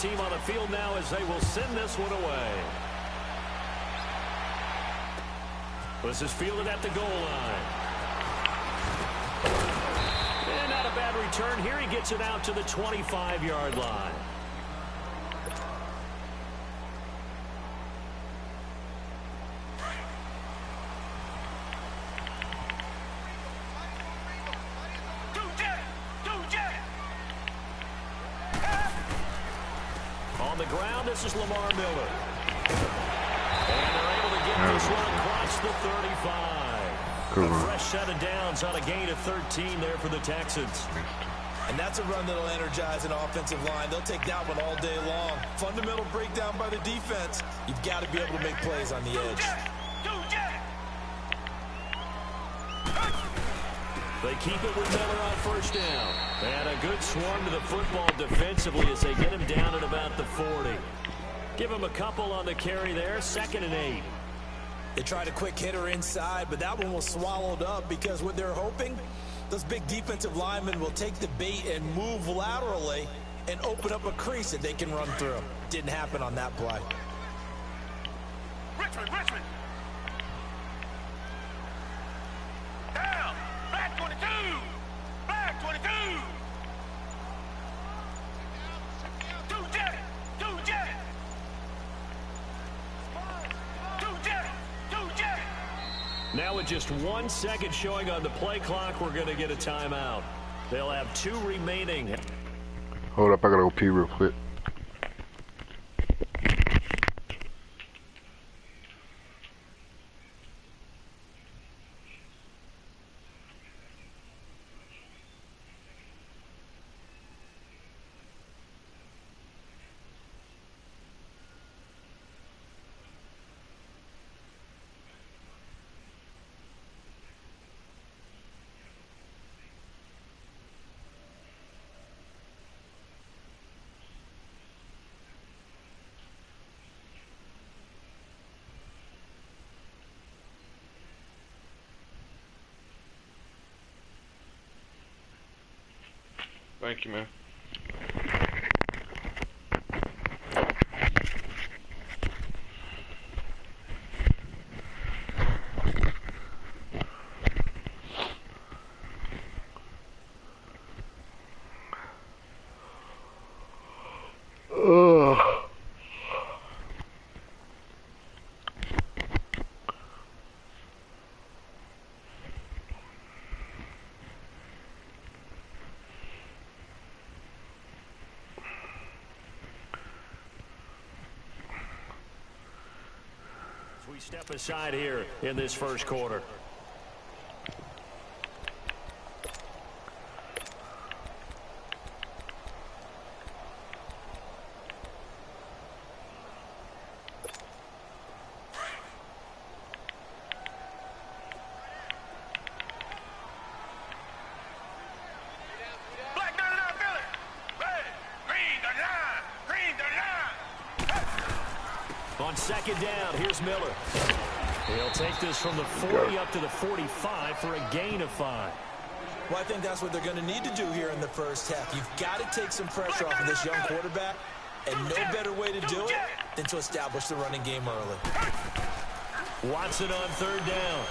team on the field now as they will send this one away. This is fielded at the goal line. And not a bad return here. He gets it out to the 25-yard line. On the ground, this is Lamar Miller. And they're able to get this one across the 35. A fresh set of downs on a gain of 13 there for the Texans. And that's a run that'll energize an offensive line. They'll take that one all day long. Fundamental breakdown by the defense. You've got to be able to make plays on the edge. They keep it with Miller on first down. And a good swarm to the football defensively as they get him down at about the 40. Give him a couple on the carry there. 2nd and 8. They tried a quick hitter inside, but that one was swallowed up because what they're hoping, those big defensive linemen will take the bait and move laterally and open up a crease that they can run through. Didn't happen on that play. Richmond. Down. Back 22. Back 22. Two jet. Now with just 1 second showing on the play clock, we're going to get a timeout. They'll have 2 remaining. Hold up, I gotta go pee real quick. Thank you, man. We step aside here in this first quarter. On 2nd down, here's Miller. He'll take this from the 40 up to the 45 for a gain of 5. Well, I think that's what they're going to need to do here in the first half. You've got to take some pressure off of this young quarterback, and no better way to do it than to establish the running game early. Watson on 3rd down.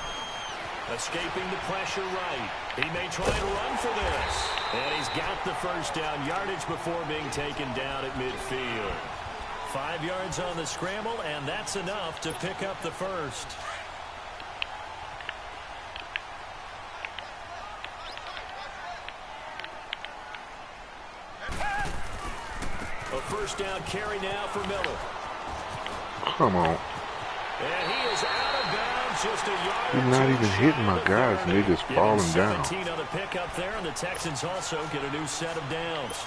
Escaping the pressure right. He may try to run for this. And he's got the first down yardage before being taken down at midfield. 5 yards on the scramble, and that's enough to pick up the first. A first down carry now for Miller. Come on. And he is out of bounds just a yard. He's not even hitting my guys, and they're just falling down. 17 on the pickup there, and the Texans also get a new set of downs.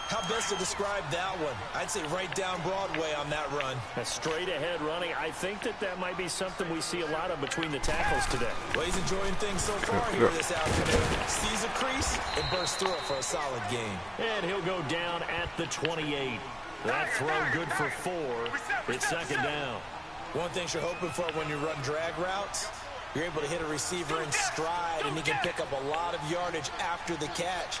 How best to describe that one? I'd say right down Broadway on that run. A straight ahead running. I think that might be something we see a lot of between the tackles today. Well, he's enjoying things so far here this afternoon. Sees a crease and bursts through it for a solid gain. And he'll go down at the 28. That throw good for 4. It's 2nd down. One thing you're hoping for when you run drag routes, you're able to hit a receiver in stride, and he can pick up a lot of yardage after the catch.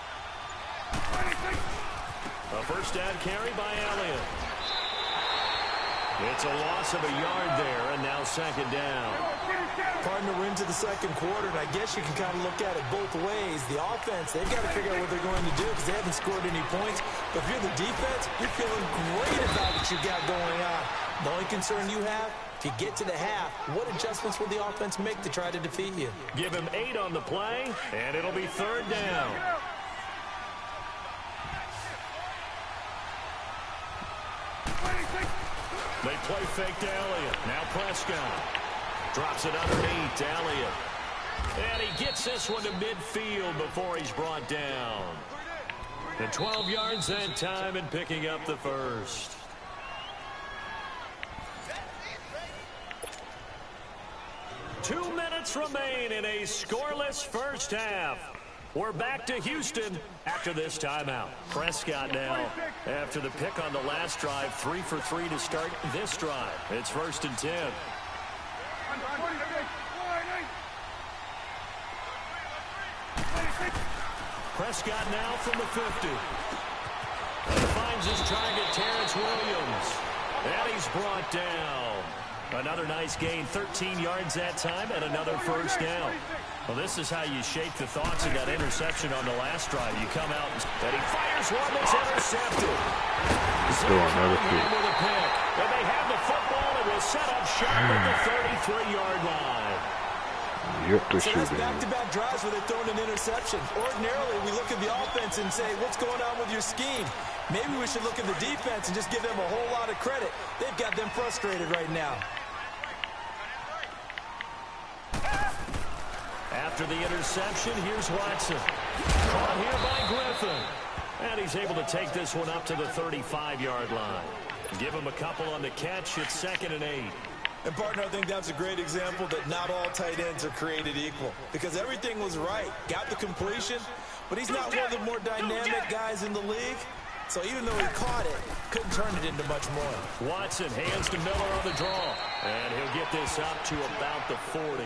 carry by Elliott. It's a loss of a yard there, and now second down. Partner, we're into the second quarter, and I guess you can kind of look at it both ways. The offense, they've got to figure out what they're going to do because they haven't scored any points. But if you're the defense, you're feeling great about what you got going on. The only concern you have, if you get to the half, what adjustments will the offense make to try to defeat you? Give him 8 on the play, and it'll be third down. They play fake to Elliott. Now Prescott. Drops it underneath to Elliott. And he gets this one to midfield before he's brought down. The 12 yards that time and picking up the first. Two minutes remain in a scoreless first half. We're back to Houston after this timeout. Prescott now, after the pick on the last drive, 3 for 3 to start this drive. It's 1st and 10. Prescott now from the 50. And finds his target, Terrence Williams. And he's brought down. Another nice gain, 13 yards that time, and another first down. Well, this is how you shape the thoughts of that interception on the last drive. You come out and he fires one that's intercepted. Still another pick. With a pick. And they have the football and will set up shop at the 33-yard line. Yep, they So should that's be. back-to-back drives where they're throwing an interception. Ordinarily, we look at the offense and say, what's going on with your scheme? Maybe we should look at the defense and just give them a whole lot of credit. They've got them frustrated right now. After the interception, here's Watson. Caught here by Griffin. And he's able to take this one up to the 35-yard line. Give him a couple on the catch. It's 2nd and 8. And, partner, I think that's a great example that not all tight ends are created equal. Because everything was right. Got the completion, but he's not one of the more dynamic guys in the league. So even though he caught it, couldn't turn it into much more. Watson hands to Miller on the draw. And he'll get this up to about the 40.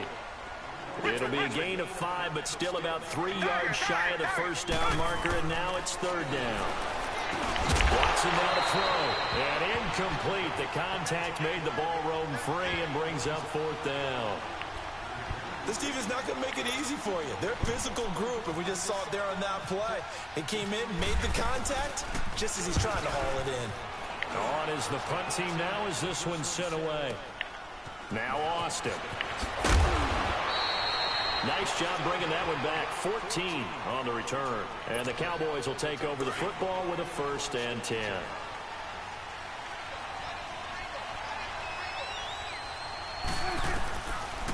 It'll be a gain of 5, but still about 3 yards shy of the first down marker, and now it's 3rd down. Watson now to throw, and incomplete. The contact made the ball roam free and brings up 4th down. This defense is not going to make it easy for you. They're a physical group, and we just saw it there on that play. He came in, made the contact, just as he's trying to haul it in. On is the punt team now as this one's sent away. Now Austin. Nice job bringing that one back. 14 on the return. And the Cowboys will take over the football with a 1st and 10.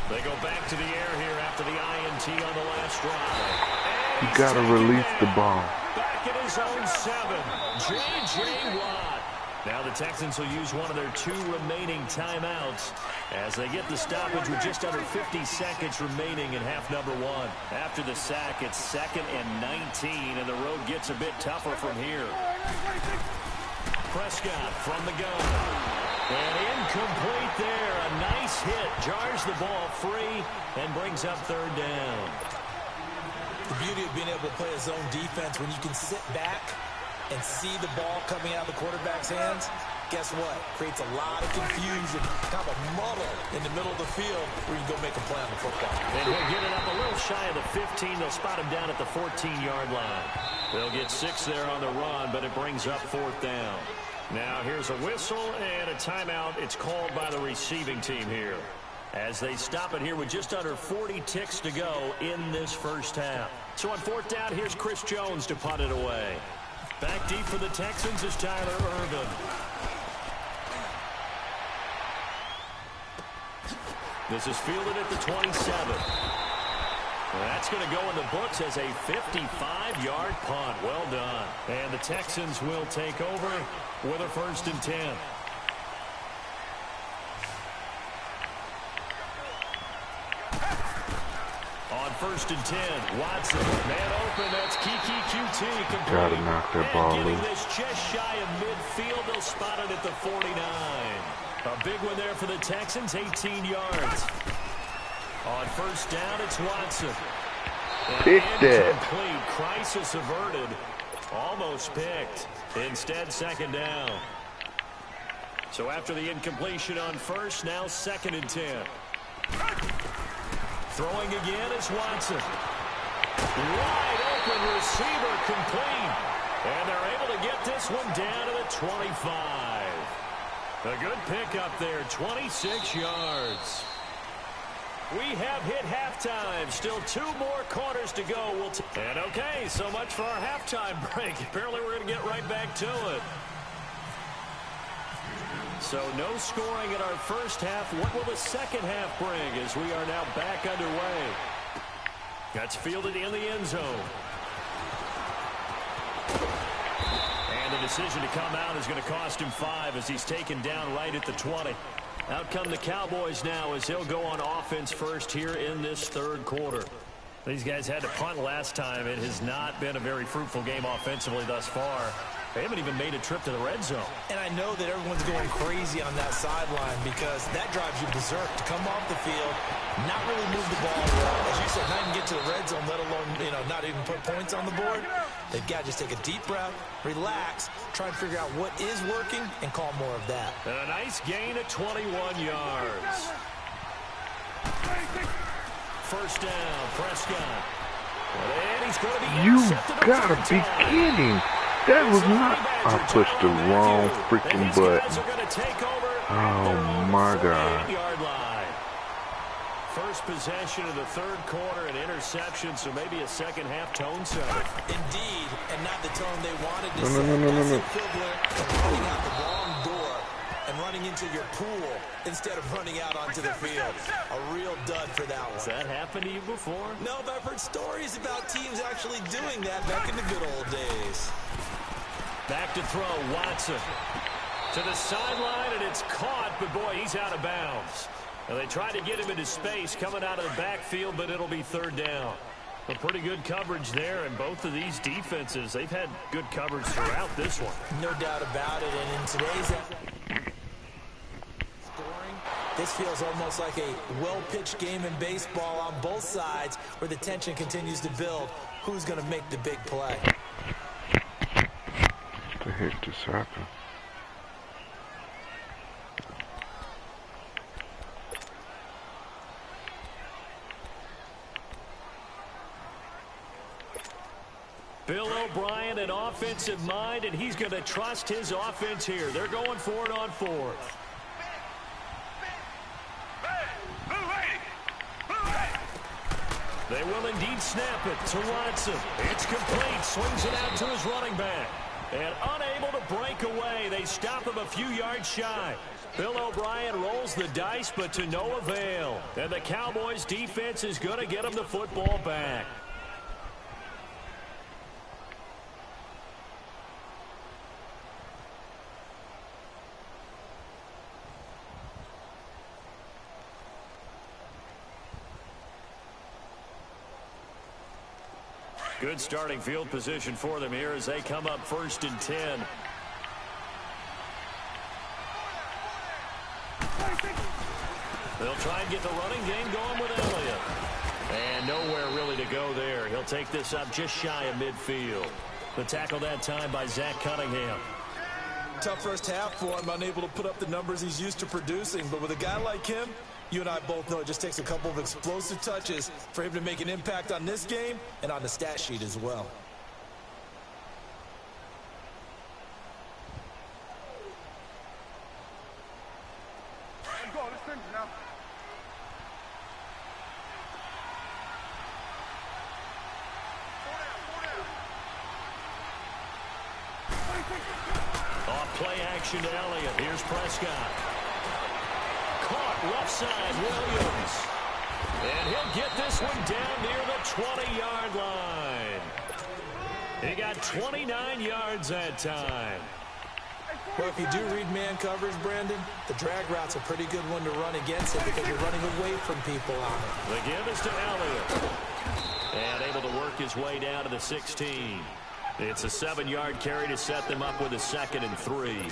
They go back to the air here after the INT on the last drive. You gotta release the ball. Back at his own 7. J.J. Watt. Now the Texans will use one of their 2 remaining timeouts as they get the stoppage with just under 50 seconds remaining in half number 1. After the sack, it's 2nd and 19, and the road gets a bit tougher from here. Prescott from the gun. And incomplete there. A nice hit. Jars the ball free and brings up 3rd down. The beauty of being able to play a zone defense when you can sit back and see the ball coming out of the quarterback's hands, guess what? Creates a lot of confusion, kind of a muddle in the middle of the field where you can go make a play on the football. And he'll get it up a little shy of the 15. They'll spot him down at the 14-yard line. They'll get 6 there on the run, but it brings up 4th down. Now here's a whistle and a timeout. It's called by the receiving team here, as they stop it here with just under 40 ticks to go in this first half. So on 4th down, here's Chris Jones to punt it away. Back deep for the Texans is Tyler Ervin. This is fielded at the 27. That's going to go in the books as a 55-yard punt. Well done. And the Texans will take over with a 1st and 10. On 1st and 10, Watson, man open, that's Kiki QT complete. Gotta knock that ball getting loose. this just shy of midfield, they'll spot it at the 49. A big one there for the Texans, 18 yards. On 1st down, it's Watson. Pick that. Incomplete, crisis averted. Almost picked. Instead, second down. So after the incompletion on first, now 2nd and 10. Throwing again is Watson. Wide open receiver complete. And they're able to get this one down to the 25. A good pickup there, 26 yards. We have hit halftime. Still 2 more quarters to go. And okay, so much for our halftime break. Apparently we're going to get right back to it. So no scoring in our first half. What will the second half bring as we are now back underway? That's fielded in the end zone. And the decision to come out is going to cost him 5 as he's taken down right at the 20. Out come the Cowboys now as he'll go on offense first here in this 3rd quarter. These guys had to punt last time. It has not been a very fruitful game offensively thus far. They haven't even made a trip to the red zone. And I know that everyone's going crazy on that sideline because that drives you berserk to come off the field, not really move the ball well. As you said, not even get to the red zone, let alone, not even put points on the board. They've got to just take a deep breath, relax, try and figure out what is working, and call more of that. And a nice gain of 21 yards. First down, Prescott. And he's going to be You gotta be kidding. That was not... I pushed the wrong freaking button. Oh my God. First possession of the 3rd quarter, an interception, so maybe a second half tone setter. Indeed, and not the tone they wanted to No. equivalent of running out the wrong door and running into your pool instead of running out onto the field. A real dud for that one. Has that happened to you before? No, but I've heard stories about teams actually doing that back in the good old days. Back to throw, Watson. To the sideline, and it's caught, but boy, he's out of bounds. And they tried to get him into space coming out of the backfield, but it'll be 3rd down. A pretty good coverage there, and both of these defenses, they've had good coverage throughout this one. No doubt about it, and in today's scoring, this feels almost like a well-pitched game in baseball on both sides where the tension continues to build. Who's going to make the big play? What the heck just happened? Bill O'Brien, an offensive mind, and he's going to trust his offense here. They're going for it on 4th. They will indeed snap it to Watson. It's complete. Swings it out to his running back. And unable to break away. They stop him a few yards shy. Bill O'Brien rolls the dice, but to no avail. And the Cowboys defense is going to get him the football back. Good starting field position for them here as they come up 1st and 10. They'll try and get the running game going with Elliott. And nowhere really to go there. He'll take this up just shy of midfield. The tackle that time by Zach Cunningham. Tough first half for him, unable to put up the numbers he's used to producing. But with a guy like him, you and I both know it just takes a couple of explosive touches for him to make an impact on this game and on the stat sheet as well. Let's go. Let's finish now. Off play action to Elliott. Here's Prescott. Caught left side, Williams. And he'll get this one down near the 20-yard line. He got 29 yards that time. Well, if you do read man coverage, Brandon, the drag route's a pretty good one to run against it because you're running away from people on it. The give is to Elliott. And able to work his way down to the 16. It's a 7-yard carry to set them up with a 2nd and 3.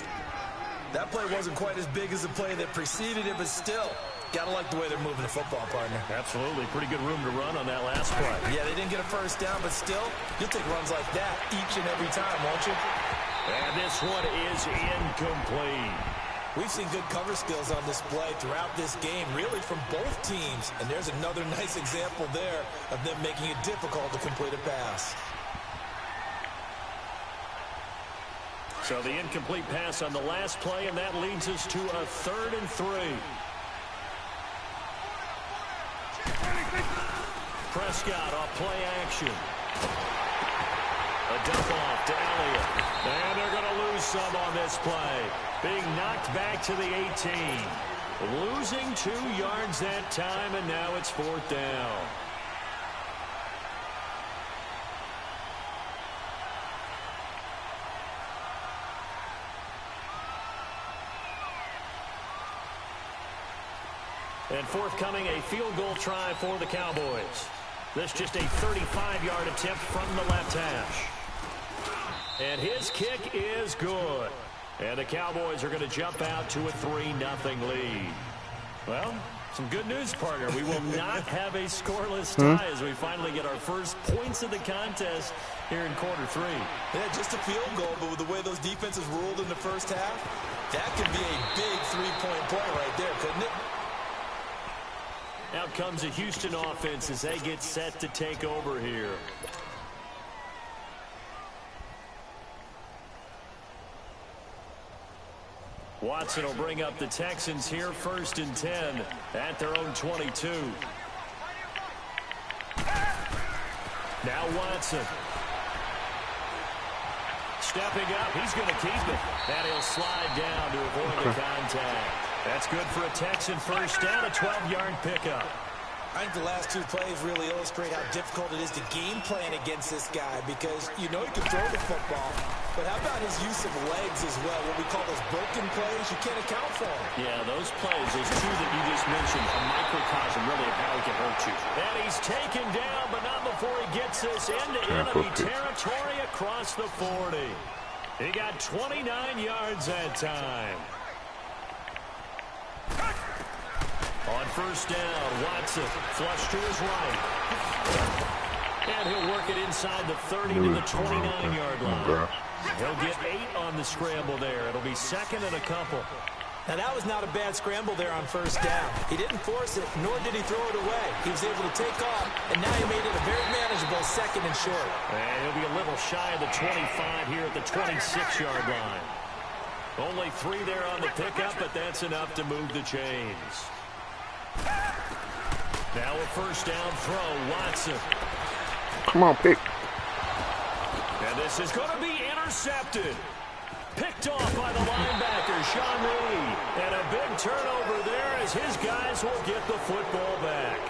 That play wasn't quite as big as the play that preceded it, but still, gotta like the way they're moving the football, partner. Absolutely. Pretty good room to run on that last play. Yeah, they didn't get a first down, but still, you'll take runs like that each and every time, won't you? And this one is incomplete. We've seen good cover skills on display throughout this game, really from both teams. And there's another nice example there of them making it difficult to complete a pass. So the incomplete pass on the last play, and that leads us to a 3rd and 3. Prescott off play action. A dump off to Elliott. And they're going to lose some on this play. Being knocked back to the 18. Losing 2 yards that time, and now it's 4th down. And forthcoming, a field goal try for the Cowboys. This just a 35-yard attempt from the left hash. And his kick is good. And the Cowboys are going to jump out to a 3-0 lead. Well, some good news, partner. We will not have a scoreless tie as we finally get our first points of the contest here in quarter 3. Yeah, just a field goal, but with the way those defenses ruled in the first half, that could be a big 3-point play right there, couldn't it? Out comes the Houston offense as they get set to take over here. Watson will bring up the Texans here 1st and 10 at their own 22. Now Watson. Stepping up, he's going to keep it. And he'll slide down to avoid the contact. That's good for a Texan first down, a 12-yard pickup. I think the last 2 plays really illustrate how difficult it is to game plan against this guy because you know he can throw the football, but how about his use of legs as well? What we call those broken plays, you can't account for them. Yeah, those plays, those 2 that you just mentioned, a microcosm really of how he can hurt you. And he's taken down, but not before he gets this into enemy territory across the 40. He got 29 yards that time. On first down, Watson flush to his right. And he'll work it inside the 30 to the 29-yard line. He'll get 8 on the scramble there. It'll be 2nd and a couple. Now, that was not a bad scramble there on first down. He didn't force it, nor did he throw it away. He was able to take off, and now he made it a very manageable 2nd and short. And he'll be a little shy of the 25 here at the 26-yard line. Only 3 there on the pickup, but that's enough to move the chains. Now a first down throw, Watson. Come on, pick. And this is going to be intercepted. Picked off by the linebacker, Sean Reed. And a big turnover there as his guys will get the football back.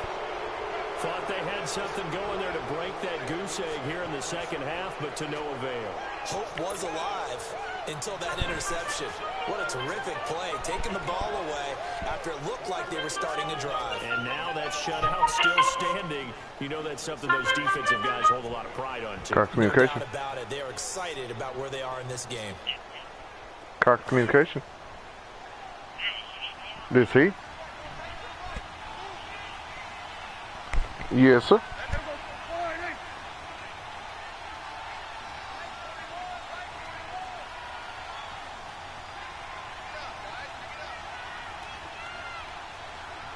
Thought they had something going there to break that goose egg here in the second half, but to no avail. Hope was alive until that interception. What a terrific play, taking the ball away after it looked like they were starting a drive. And now that shutout still standing. You know that's something those defensive guys hold a lot of pride on, too. Cox communication. No doubt about it. They are excited about where they are in this game. Cox communication. This he? Yes, sir.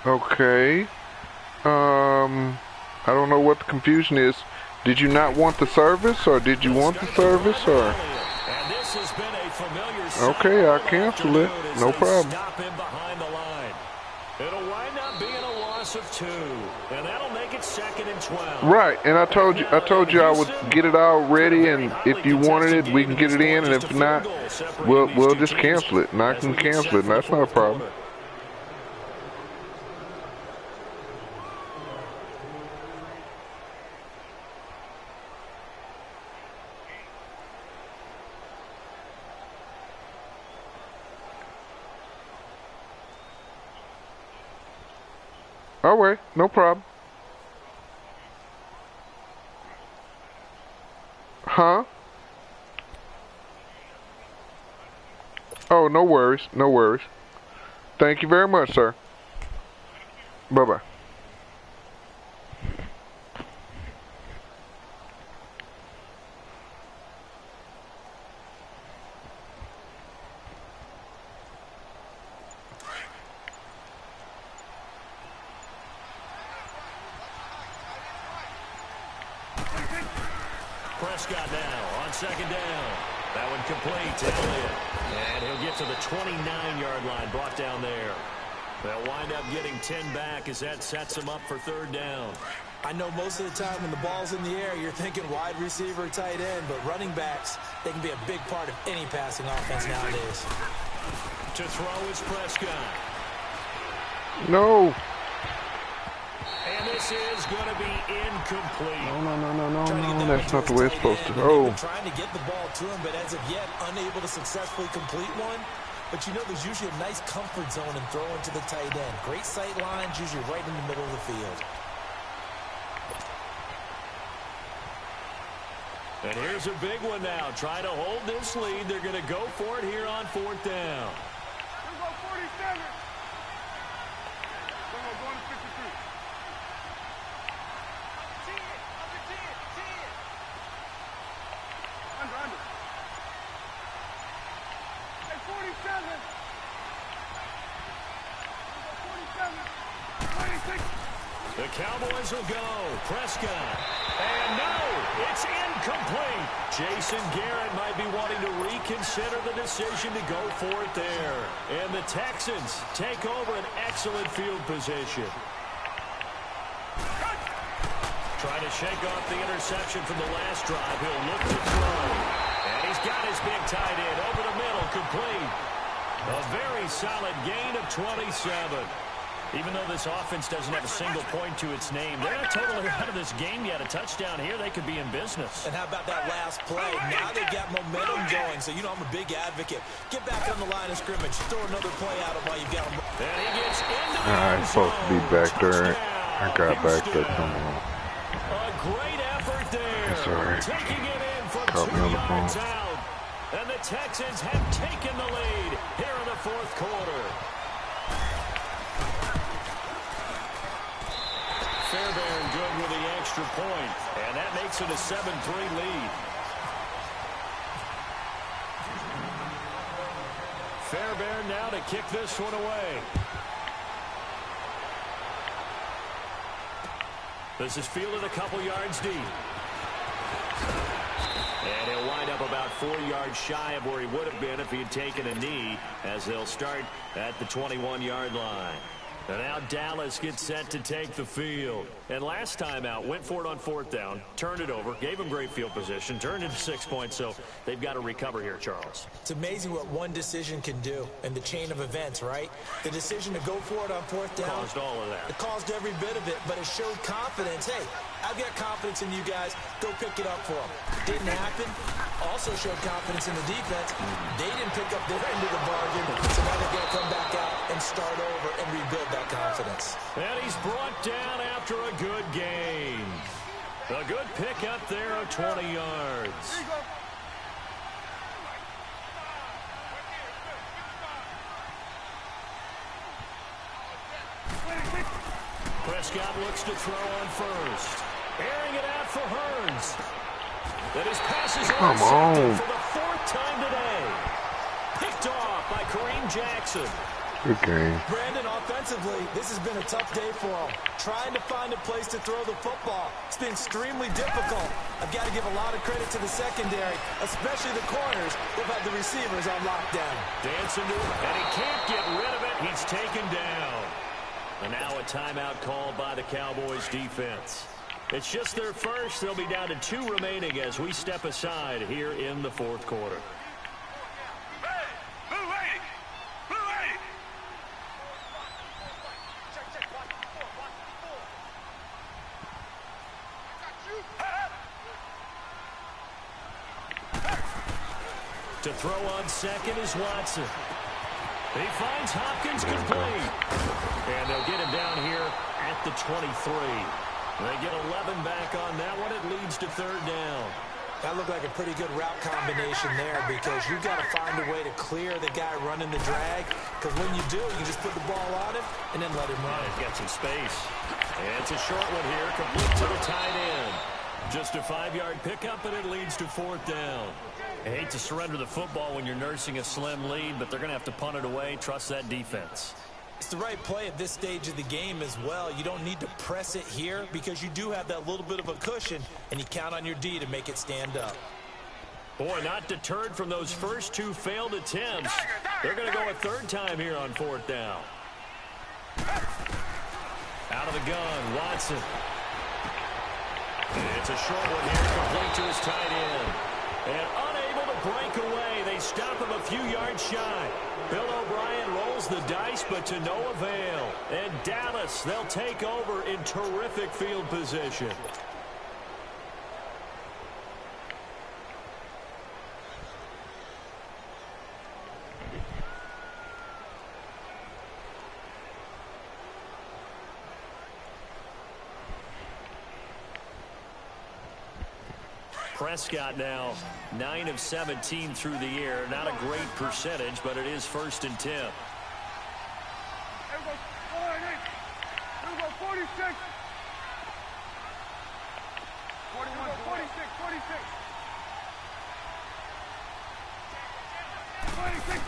Okay. I don't know what the confusion is. Did you not want the service, or did you want the service, or? And this has been a familiar okay, I'll cancel it. No problem. Stop him behind the line. It'll wind up being a loss of 2, and that'll make it 2nd and 12. Right, and I told you I would get it all ready, and if you wanted it, we can get it in, and if not, we'll just cancel it. And I can cancel it, and that's not a problem. All right, no problem. Huh? Oh, no worries. No worries. Thank you very much, sir. Bye-bye. Prescott now on second down. That one complete to Elliott. And he'll get to the 29-yard line, brought down there. They'll wind up getting 10 back as that sets them up for third down. I know most of the time when the ball's in the air, you're thinking wide receiver, tight end, but running backs, they can be a big part of any passing offense nowadays. To throw is Prescott. No. And this is going to be incomplete. No. That's not the way it's supposed to go. Trying to get the ball to him, but as of yet, unable to successfully complete one. But you know there's usually a nice comfort zone in throwing to the tight end. Great sight lines, usually right in the middle of the field. And here's a big one now. Trying to hold this lead. They're going to go for it here on fourth down. Here go 47. Going to 53. Under. Hey, 47. 47. 26. The Cowboys will go. Prescott. And no, it's incomplete. Jason Garrett might be wanting to reconsider the decision to go for it there. And the Texans take over an excellent field position. Trying to shake off the interception from the last drive. He'll look to throw. And he's got his big tight end over the middle, complete. A very solid gain of 27. Even though this offense doesn't have a single point to its name, they're not totally out of this game yet. A touchdown here, they could be in business. And how about that last play? Now they've got momentum going. So, you know, I'm a big advocate. Get back on the line of scrimmage. Throw another play out of while you've got them. And he gets into the I'm supposed to be back there. I got back there. Come on. A great effort there. That's all right. Taking it in from Caught me 2 on the phone. yards out. And the Texans have taken the lead here in the fourth quarter. Fairbairn good with the extra point, and that makes it a 7-3 lead. Fairbairn now to kick this one away. This is fielded a couple yards deep. And he'll wind up about 4 yards shy of where he would have been if he had taken a knee, as they'll start at the 21-yard line. And now Dallas gets set to take the field. And last time out, went for it on fourth down, turned it over, gave him great field position, turned it to 6 points, so they've got to recover here, Charles. It's amazing what one decision can do in the chain of events, right? The decision to go for it on fourth down. Caused all of that. It caused every bit of it, but it showed confidence. Hey, I've got confidence in you guys. Go pick it up for them. Didn't happen. Also showed confidence in the defense. They didn't pick up their end of the bargain, so now they're going to come back out and start over and rebuild that confidence. And he's brought down after a good game. A good pick up there of 20 yards. Here you go. Prescott looks to throw on first. Airing it out for Hearns. That his pass is Come on. for the fourth time today. Picked off by Kareem Jackson. Good game. Brandon, offensively, this has been a tough day for him. Trying to find a place to throw the football. It's been extremely difficult. I've got to give a lot of credit to the secondary, especially the corners. They've had the receivers on lockdown. Dancing to it, and he can't get rid of it. He's taken down. And now a timeout called by the Cowboys defense. It's just their first. They'll be down to 2 remaining as we step aside here in the fourth quarter. To throw on second is Watson. He finds Hopkins complete. And they'll get him down here at the 23. They get 11 back on that one. It leads to third down. That looked like a pretty good route combination there because you've got to find a way to clear the guy running the drag, because when you do, you can just put the ball on him and then let him run. He's got some space. And it's a short one here, complete to the tight end. Just a 5-yard pickup, and it leads to 4th down. I hate to surrender the football when you're nursing a slim lead, but they're going to have to punt it away. Trust that defense. It's the right play at this stage of the game as well. You don't need to press it here because you do have that little bit of a cushion, and you count on your D to make it stand up. Boy, not deterred from those first 2 failed attempts. They're going to go a 3rd time here on 4th down. Out of the gun, Watson. And it's a short one here, complete to his tight end. And unable to break away. They stop him a few yards shy. Bill O'Brien rolls the dice, but to no avail. And Dallas, they'll take over in terrific field position. Prescott now 9 of 17 through the air. Not a great percentage, but it is 1st and 10. Here we go. 46. 41, 46, 46. 26.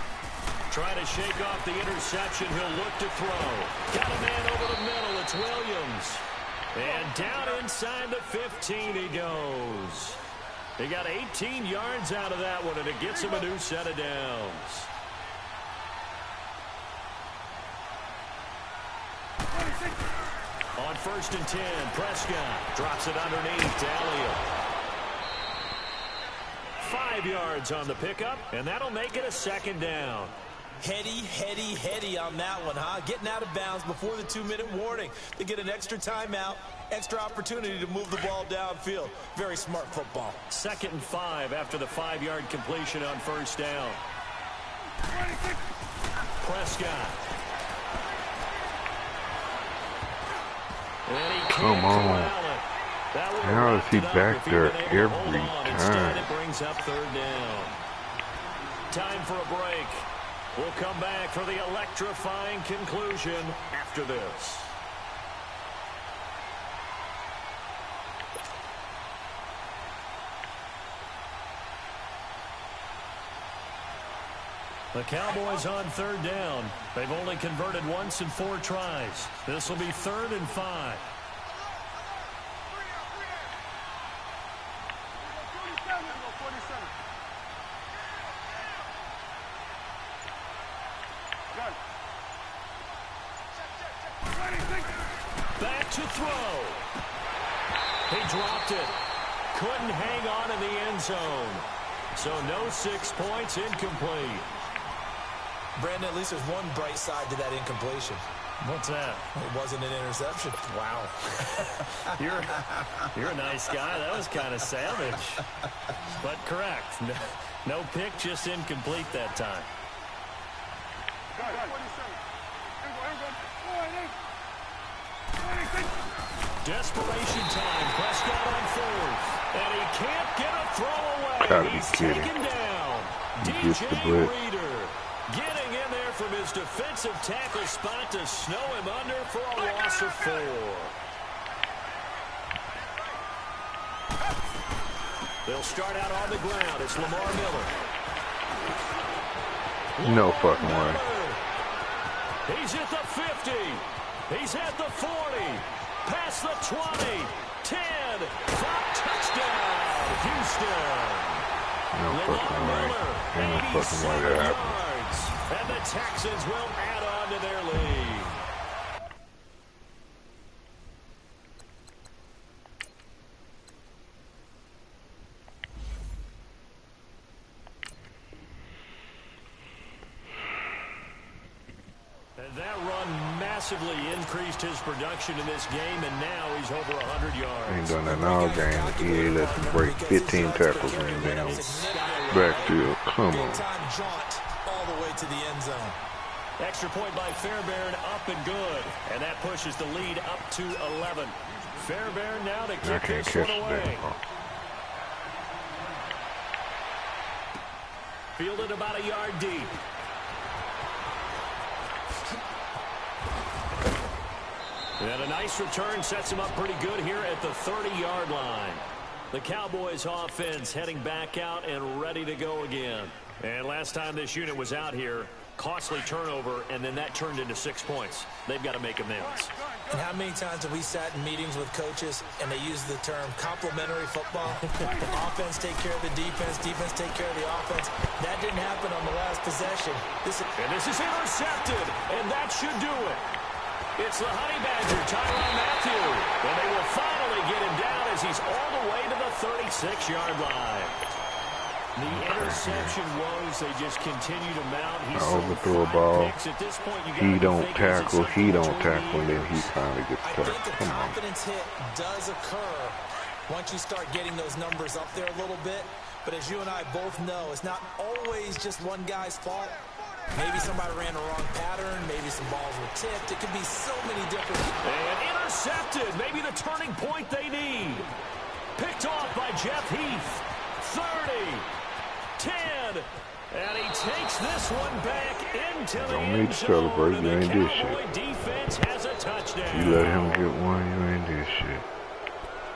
Trying to shake off the interception. He'll look to throw. Got a man over the middle. It's Williams. And down inside the 15 he goes. He got 18 yards out of that one, and it gets him a new set of downs. 26. On 1st and 10, Prescott drops it underneath to Elliott. 5 yards on the pickup, and that'll make it a 2nd down. Heady on that one, huh? Getting out of bounds before the 2-minute warning. They get an extra timeout, extra opportunity to move the ball downfield. Very smart football. 2nd and 5 after the 5-yard completion on 1st down. 26. Prescott. And he Come on. corral it. That would have How is wrapped he it up back if he'd there been able to every hold on. Instead, time? it brings up 3rd down. Time for a break. We'll come back for the electrifying conclusion after this. The Cowboys on 3rd down. They've only converted once in 4 tries. This will be 3rd and 5. 47. Got it. 26. Back to throw. He dropped it. Couldn't hang on in the end zone. So no 6 points, incomplete. Brandon, at least there's one bright side to that incompletion. What's that? It wasn't an interception. Wow. You're a nice guy. That was kind of savage. But correct. No pick, just incomplete that time. Got it. 47. Here we go. 26. Desperation time. Prescott on 4th. And he can't get a throw away. Gotta be He's kidding. taken down. He gets the DJ blitz. Reader getting in there from his defensive tackle spot to snow him under for a loss of 4. They'll start out on the ground. It's Lamar Miller. No fucking way. He's at the 50. He's at the 40. Past the 20. 10. 5. Touchdown. Houston. No fucking way. Ain't no fucking way that happened. And the Texans will add on to their lead. And that run massively increased his production in this game, and now he's over 100 yards. Ain't done that all game. He let him break 15 tackles in the damn backfield. Come on. Jaunt all the way to the end zone. Extra point by Fairbairn, up and good. And that pushes the lead up to 11. Fairbairn now to I kick can't this catch one the away. damn ball. Fielded about a yard deep. And a nice return sets him up pretty good here at the 30-yard line. The Cowboys offense heading back out and ready to go again. And last time this unit was out here, costly turnover, and then that turned into 6 points. They've got to make amends. And how many times have we sat in meetings with coaches and they use the term complementary football? Offense take care of the defense, defense take care of the offense. That didn't happen on the last possession. This is intercepted, and that should do it. It's the Honey Badger, Tyrann Mathieu. And they will finally get him down as he's all the way to the 36-yard line. The interception was they just continue to mount. He's overthrow a ball. At this point, He don't tackle, and then he finally gets I tackled. think the confidence hit does occur once you start getting those numbers up there a little bit. But as you and I both know, it's not always just one guy's fault. Maybe somebody ran the wrong pattern. Maybe some balls were tipped. It could be so many different... And intercepted. Maybe the turning point they need. Picked off by Jeff Heath. 30. 10. And he takes this one back into the Don't need to celebrate. You ain't this shit. Defense has a touchdown. You let him get one, you ain't this shit.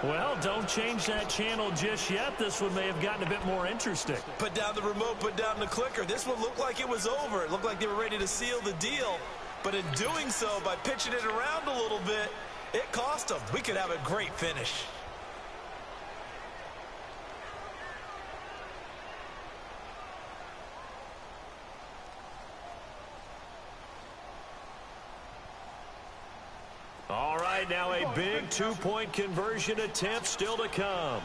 Well, don't change that channel just yet. This one may have gotten a bit more interesting. Put down the remote, put down the clicker. This one looked like it was over. It looked like they were ready to seal the deal. But in doing so, by pitching it around a little bit, it cost them. We could have a great finish. All right, now a big two-point conversion attempt still to come.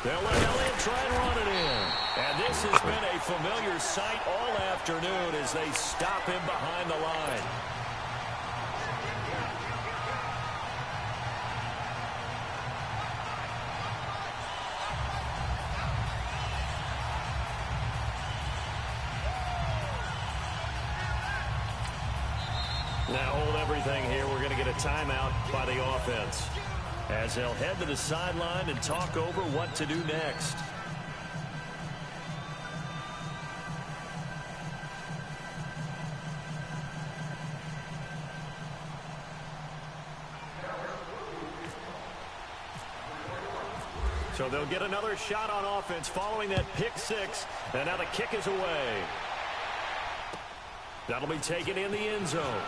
They'll let Elliott try and run it in. And this has been a familiar sight all afternoon as they stop him behind the line. Now hold everything here. We're going to get a timeout by the offense as they'll head to the sideline and talk over what to do next. So they'll get another shot on offense following that pick six. And now the kick is away. That'll be taken in the end zone.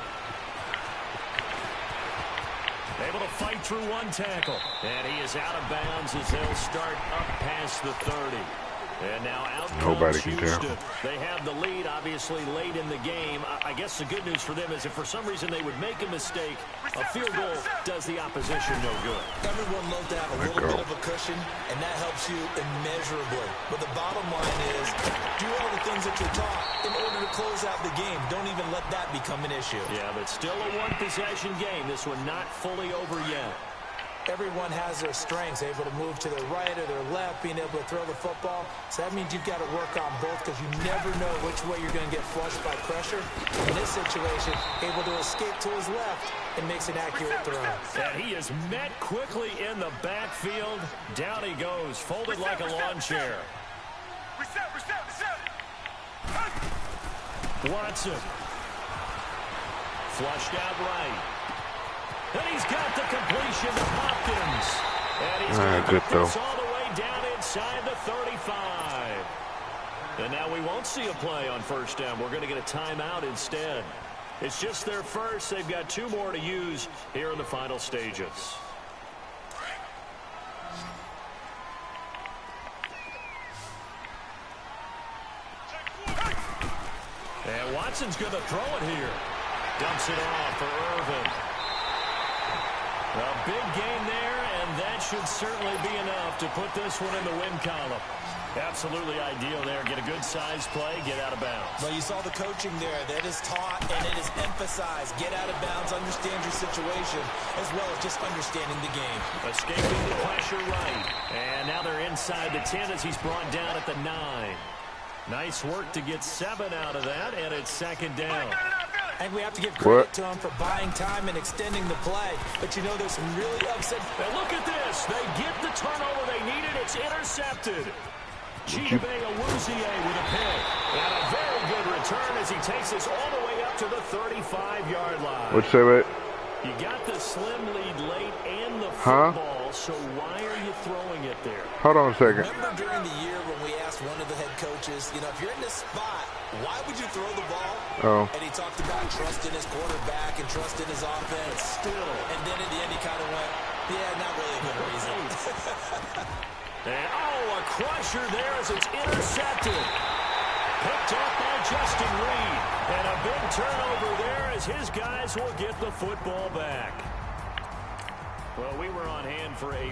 Able to fight through one tackle. And he is out of bounds as they'll start up past the 30. And now out Nobody comes can Houston. tackle. They have the lead, obviously, late in the game. I guess the good news for them is if for some reason they would make a mistake, a field goal does the opposition no good. Everyone loves to have a little bit of a cushion, and that helps you immeasurably. But the bottom line is, do all the things that you're taught in order to close out the game. Don't even let that become an issue. Yeah, but still a one-possession game. This one not fully over yet. Everyone has their strengths, able to move to their right or their left, being able to throw the football. So that means you've got to work on both because you never know which way you're going to get flushed by pressure. In this situation, able to escape to his left and makes an accurate throw. And he is met quickly in the backfield. Down he goes, folded like a lawn chair. Reset. Watson. Flushed out right. And he's got the completion to Hopkins. And he's got good throw. all the way down inside the 35. And now we won't see a play on first down. We're going to get a timeout instead. It's just their first. They've got two more to use here in the final stages. And Watson's going to throw it here. Dumps it off for Irvin. A big game there, and that should certainly be enough to put this one in the win column. Absolutely ideal there. Get a good size play, get out of bounds. Well, you saw the coaching there. That is taught and it is emphasized. Get out of bounds, understand your situation, as well as just understanding the game. Escaping the pressure right. And now they're inside the 10 as he's brought down at the 9. Nice work to get 7 out of that, and it's second down. And we have to give credit to him for buying time and extending the play. But you know, there's some really upset. And look at this. They get the turnover they needed. It's intercepted. Chidobe Awuzie with a pick. And a very good return as he takes this all the way up to the 35-yard line. What'd you say, mate? You got the slim lead late and the football, so why are you throwing it there? Hold on a second. Remember during the year when we asked one of the head coaches, you know, if you're in this spot, why would you throw the ball? Oh. And he talked about trust in his quarterback and trust in his offense. Still. And then at the end he kind of went, yeah, not really a good reason. And, a crusher there as it's intercepted. Picked up by Justin Reed. And a big turnover there as his guys will get the football back. Well, we were on hand for a